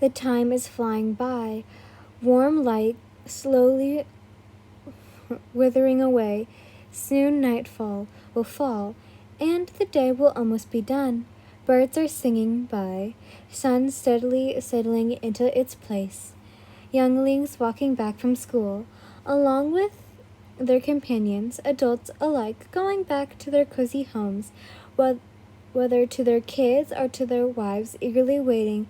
The time is flying by. Warm light slowly withering away. Soon nightfall will fall, and the day will almost be done. Birds are singing by, sun steadily settling into its place. Younglings walking back from school, along with their companions, adults alike, going back to their cozy homes, whether to their kids or to their wives, eagerly waiting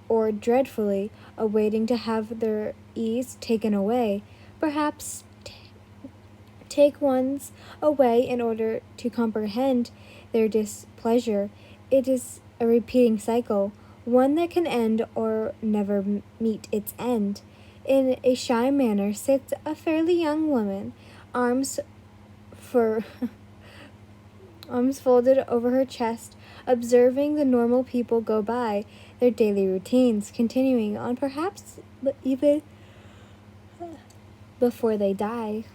or dreadfully awaiting to have their ease taken away. Perhaps take one's away in order to comprehend their displeasure. It is a repeating cycle, one that can end or never meet its end. In a shy manner sits a fairly young woman, arms for arms folded over her chest, observing the normal people go by, their daily routines continuing on, perhaps even before they die.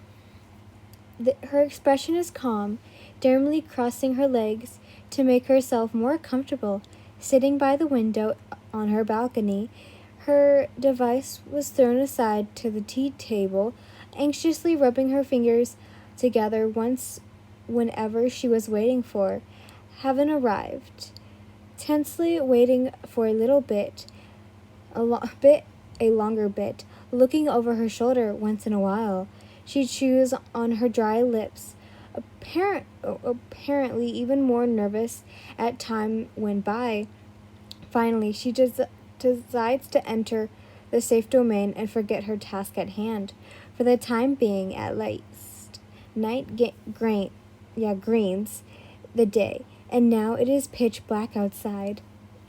Her expression is calm, dimly crossing her legs to make herself more comfortable, sitting by the window on her balcony. Her device was thrown aside to the tea table, anxiously rubbing her fingers together whenever she was waiting for. Heaven arrived, tensely waiting for a little bit, a longer bit, looking over her shoulder once in a while. She chews on her dry lips, apparently even more nervous as time went by. Finally, she decides to enter the safe domain and forget her task at hand. For the time being, at least, greens the day, and now it is pitch black outside.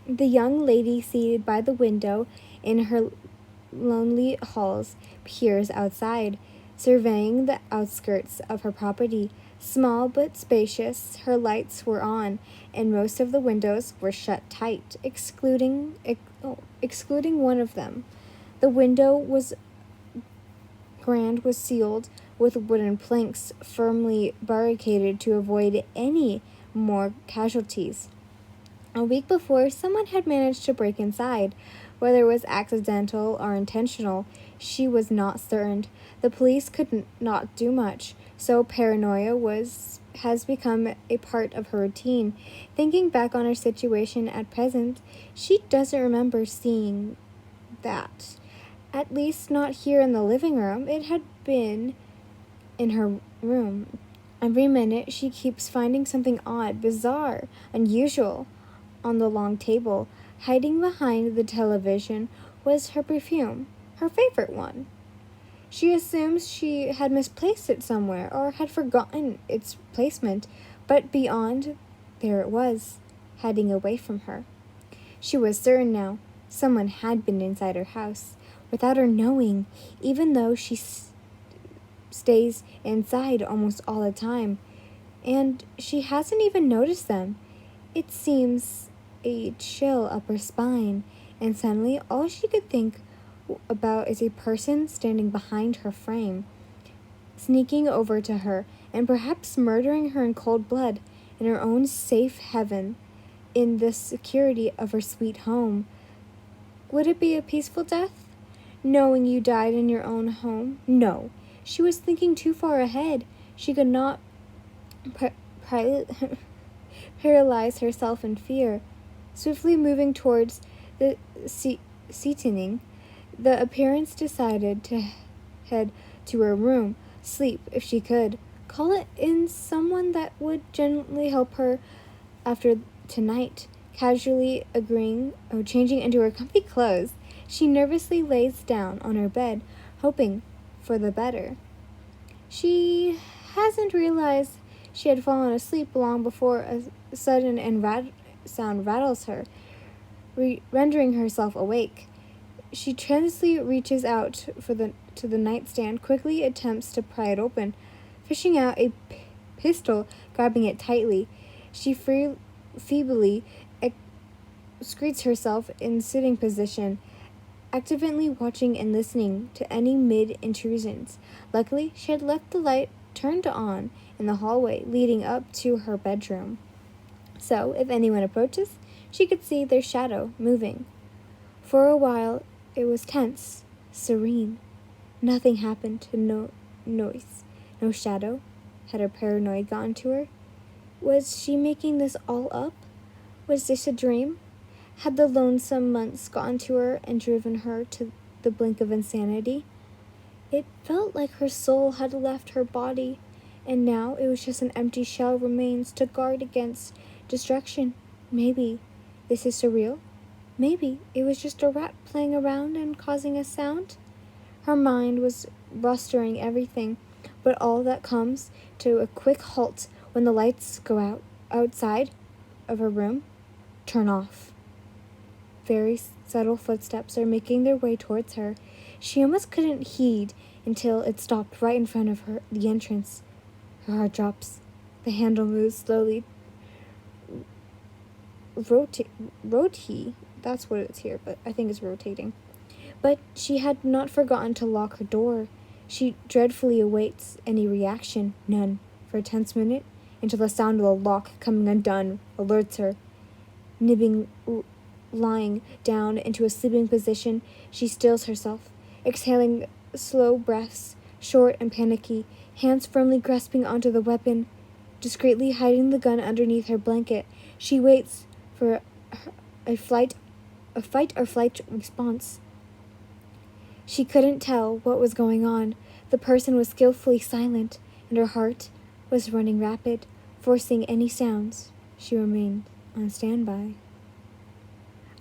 The young lady seated by the window in her lonely halls peers outside, surveying the outskirts of her property. Small but spacious, her lights were on, and most of the windows were shut tight, excluding one of them. The window was sealed with wooden planks firmly barricaded to avoid any more casualties. A week before, someone had managed to break inside. Whether it was accidental or intentional, she was not certain. The police could not do much, so paranoia has become a part of her routine. Thinking back on her situation at present, she doesn't remember seeing that. At least not here in the living room. It had been in her room. Every minute she keeps finding something odd, bizarre, unusual on the long table. Hiding behind the television was her perfume, her favorite one. She assumes she had misplaced it somewhere or had forgotten its placement, but beyond, there it was, hiding away from her. She was certain now someone had been inside her house, without her knowing, even though she stays inside almost all the time, and she hasn't even noticed them. It seems a chill up her spine, and suddenly all she could think about is a person standing behind her frame, sneaking over to her and perhaps murdering her in cold blood in her own safe heaven, in the security of her sweet home. Would it be a peaceful death, knowing you died in your own home? No, she was thinking too far ahead. She could not paralyze herself in fear. Swiftly moving towards the seating, the appearance decided to head to her room, sleep if she could, call in someone that would gently help her after tonight. Casually agreeing or changing into her comfy clothes, she nervously lays down on her bed, hoping for the better. She hasn't realized she had fallen asleep long before a sudden sound rattles her, rendering herself awake. She tensely reaches out to the nightstand, quickly attempts to pry it open, fishing out a pistol, grabbing it tightly. She feebly excretes herself in sitting position, actively watching and listening to any mid-intrusions. Luckily, she had left the light turned on in the hallway leading up to her bedroom, so if anyone approaches, she could see their shadow moving. For a while, it was tense, serene. Nothing happened, no noise, no shadow. Had her paranoia gotten to her? Was she making this all up? Was this a dream? Had the lonesome months gotten to her and driven her to the brink of insanity? It felt like her soul had left her body, and now it was just an empty shell remains to guard against destruction. Maybe this is surreal. Maybe it was just a rat playing around and causing a sound. Her mind was rustering everything, but all that comes to a quick halt when the lights go out outside of her room. Turn off. Very subtle footsteps are making their way towards her. She almost couldn't heed until it stopped right in front of her, the entrance. Her heart drops. The handle moves slowly. Rotate. That's what it's here, but I think it's rotating. But she had not forgotten to lock her door. She dreadfully awaits any reaction. None. For a tense minute, until the sound of the lock coming undone alerts her. Lying down into a sleeping position, she stills herself, exhaling slow breaths, short and panicky, hands firmly grasping onto the weapon. Discreetly hiding the gun underneath her blanket, she waits for a fight or flight response. She couldn't tell what was going on. The person was skillfully silent, and her heart was running rapid, forcing any sounds. She remained on standby.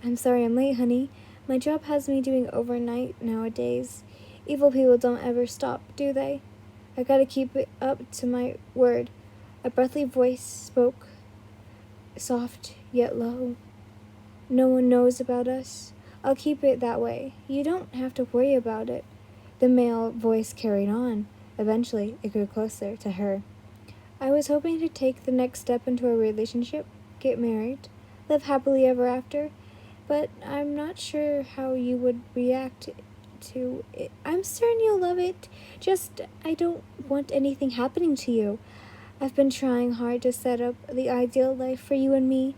I'm sorry I'm late, honey. My job has me doing overnight nowadays. Evil people don't ever stop, do they? I gotta keep it up to my word. A breathy voice spoke, soft yet low. No one knows about us. I'll keep it that way. You don't have to worry about it. The male voice carried on. Eventually, it grew closer to her. I was hoping to take the next step into a relationship, get married, live happily ever after, but I'm not sure how you would react to it. I'm certain you'll love it. Just, I don't want anything happening to you. I've been trying hard to set up the ideal life for you and me.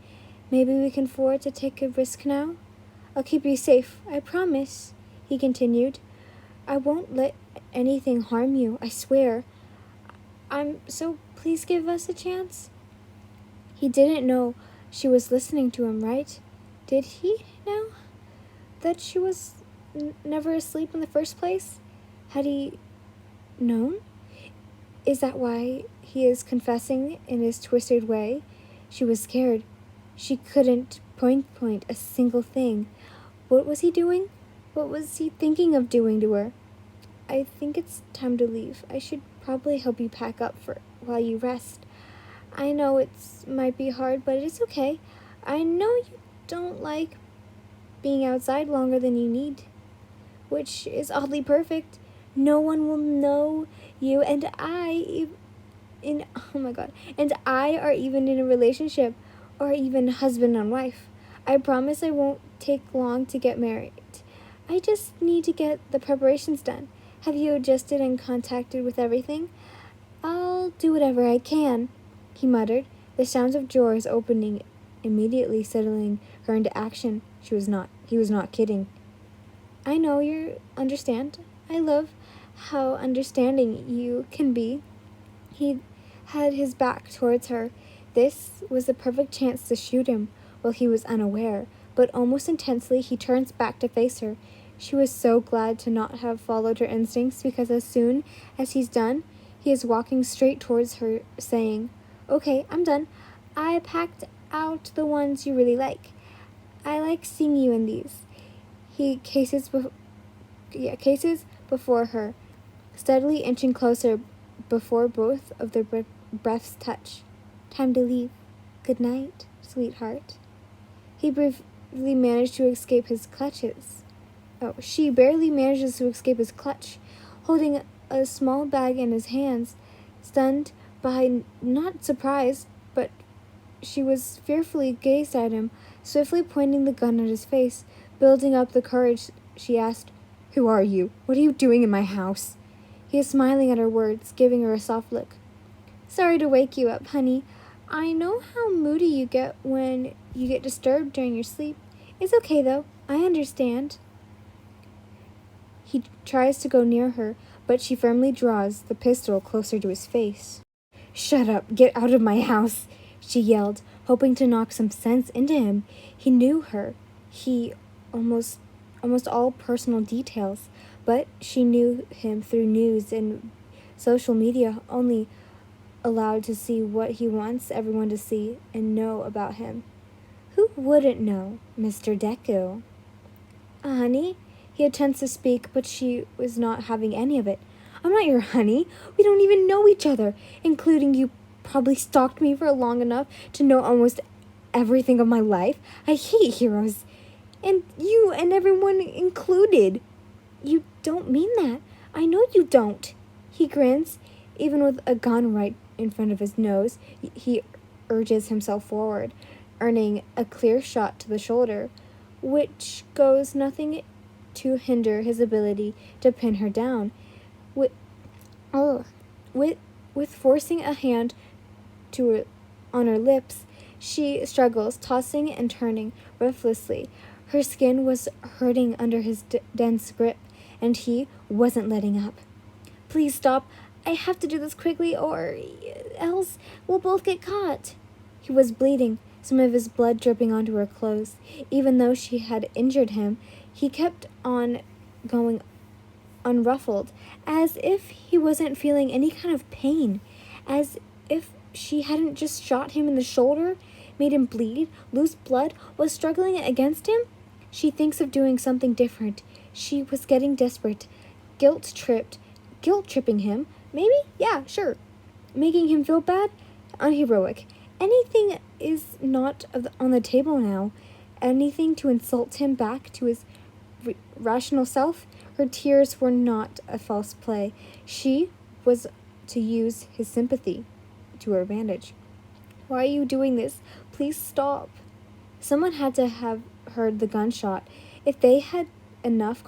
Maybe we can afford to take a risk now? I'll keep you safe, I promise, he continued. I won't let anything harm you, I swear. So please give us a chance. He didn't know she was listening to him, right? Did he know that she was never asleep in the first place? Had he known? Is that why he is confessing in his twisted way? She was scared. She couldn't point a single thing. What was he doing? What was he thinking of doing to her? I think it's time to leave. I should probably help you pack up while you rest. I know it might be hard, but it's okay. I know you don't like being outside longer than you need, which is oddly perfect. No one will know you and I are even in a relationship or even husband and wife. I promise I won't take long to get married. I just need to get the preparations done. Have you adjusted and contacted with everything? I'll do whatever I can, he muttered, the sounds of drawers opening immediately settling her into action. He was not kidding. I know you understand. I love how understanding you can be. He had his back towards her. This was the perfect chance to shoot him while he was unaware, but almost intensely he turns back to face her. She was so glad to not have followed her instincts, because as soon as he's done, he is walking straight towards her, saying, Okay, I'm done. I packed out the ones you really like. I like seeing you in these. He cases before her, steadily inching closer before both of their breaths touch. Time to leave. Good night, sweetheart. He briefly managed to escape his clutches. She barely manages to escape his clutch, holding a small bag in his hands, stunned by, not surprised, but she was fearfully gazed at him, swiftly pointing the gun at his face. Building up the courage, she asked, Who are you? What are you doing in my house? He is smiling at her words, giving her a soft look. Sorry to wake you up, honey. I know how moody you get when you get disturbed during your sleep. It's okay, though. I understand. He tries to go near her, but she firmly draws the pistol closer to his face. Shut up, get out of my house, she yelled, hoping to knock some sense into him. He knew her. He almost all personal details, but she knew him through news and social media, only allowed to see what he wants everyone to see and know about him. Who wouldn't know Mr. Deku? Honey? He attempts to speak, but she was not having any of it. I'm not your honey. We don't even know each other, including you probably stalked me for long enough to know almost everything of my life. I hate heroes. And you and everyone included. You don't mean that. I know you don't. He grins. Even with a gun right in front of his nose, he urges himself forward, earning a clear shot to the shoulder, which goes nothing to hinder his ability to pin her down. With forcing a hand on her lips, she struggles, tossing and turning breathlessly. Her skin was hurting under his dense grip, and he wasn't letting up. Please stop. I have to do this quickly, or else we'll both get caught. He was bleeding, some of his blood dripping onto her clothes. Even though she had injured him, he kept on going unruffled, as if he wasn't feeling any kind of pain, as if she hadn't just shot him in the shoulder, made him bleed, lose blood, was struggling against him. She thinks of doing something different. She was getting desperate, guilt-tripping him. Maybe? Yeah, sure. Making him feel bad? Unheroic. Anything is not on the table now. Anything to insult him back to his rational self. Her tears were not a false play. She was to use his sympathy to her advantage. Why are you doing this? Please stop. Someone had to have heard the gunshot. If they had enough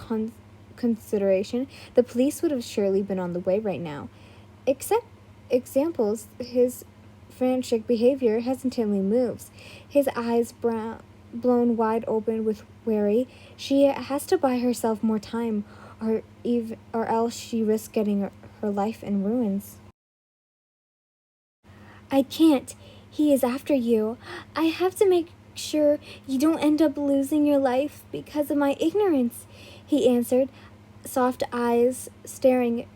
consideration, the police would have surely been on the way right now. Examples, his frantic behavior hesitantly moves, his eyes blown wide open with worry. She has to buy herself more time, or else she risks getting her life in ruins. I can't. He is after you. I have to make sure you don't end up losing your life because of my ignorance, he answered, soft eyes staring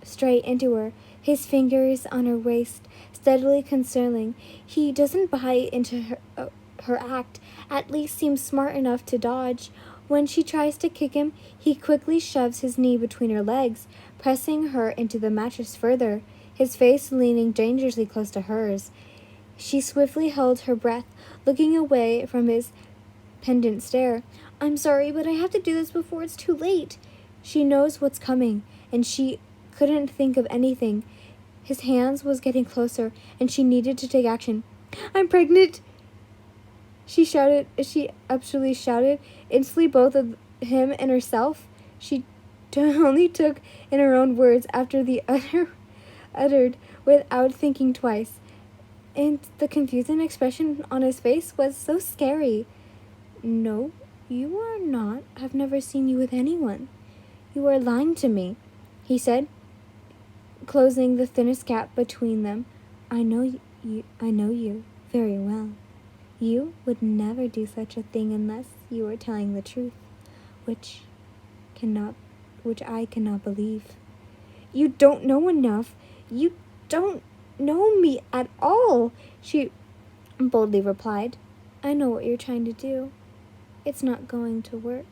straight into her, his fingers on her waist, steadily concealing. He doesn't buy into her act, at least seems smart enough to dodge. When she tries to kick him, he quickly shoves his knee between her legs, pressing her into the mattress further, his face leaning dangerously close to hers. She swiftly held her breath, looking away from his pendant stare. I'm sorry, but I have to do this before it's too late. She knows what's coming, and she couldn't think of anything. His hands was getting closer, and she needed to take action. I'm pregnant! She absolutely shouted. Instantly, both of him and herself, she only took in her own words after the uttered without thinking twice. And the confusing expression on his face was so scary. No, you are not. I've never seen you with anyone. You are lying to me, he said, closing the thinnest gap between them. I know you very well. You would never do such a thing unless you were telling the truth, which I cannot believe. You don't know enough. You don't know me at all, she boldly replied. I know what you're trying to do. It's not going to work.